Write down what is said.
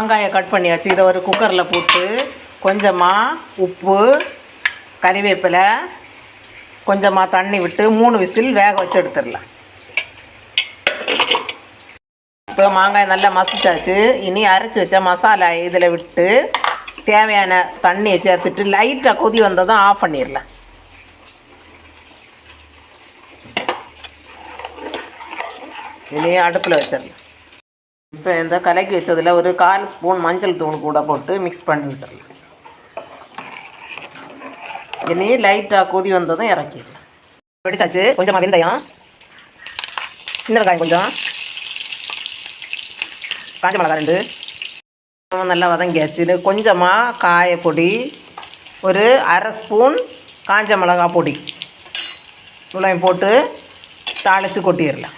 வெங்காயம் கட் பண்ணியாச்சு. இதை ஒரு குக்கரில் போட்டு கொஞ்சமாக உப்பு, கறிவேப்பிலை, கொஞ்சமாக தண்ணி விட்டு 3 விசில் வேக வச்சு எடுத்துடலாம். இப்போ மாங்காய் நல்லா மசிச்சாச்சு. இனி அரைச்சி வச்ச மசாலா இதில் விட்டு தேவையான தண்ணியை சேர்த்துட்டு லைட்டாக கொதி வந்ததும் ஆஃப் பண்ணிடலாம். இனி அடுப்பில் வச்சிடலாம். இப்போ இந்த கலக்கி வச்சதில் ஒரு 1/4 ஸ்பூன் மஞ்சள் தூள் கூட போட்டு மிக்ஸ் பண்ணி விட்டுடலாம். இனி லைட்டாக கொதி வந்ததும் இறக்கிடலாம். வெடிச்சாச்சு. கொஞ்சமாக வெந்தயம், சின்ன வெங்காயம் கொஞ்சம், காஞ்ச மிளகாய் 2 நல்லா வதங்கியாச்சு. கொஞ்சமாக காயப்பொடி, ஒரு 1/2 ஸ்பூன் காஞ்ச மிளகாய் பொடி இவ்வளோ போட்டு தாளித்து கொட்டிடலாம்.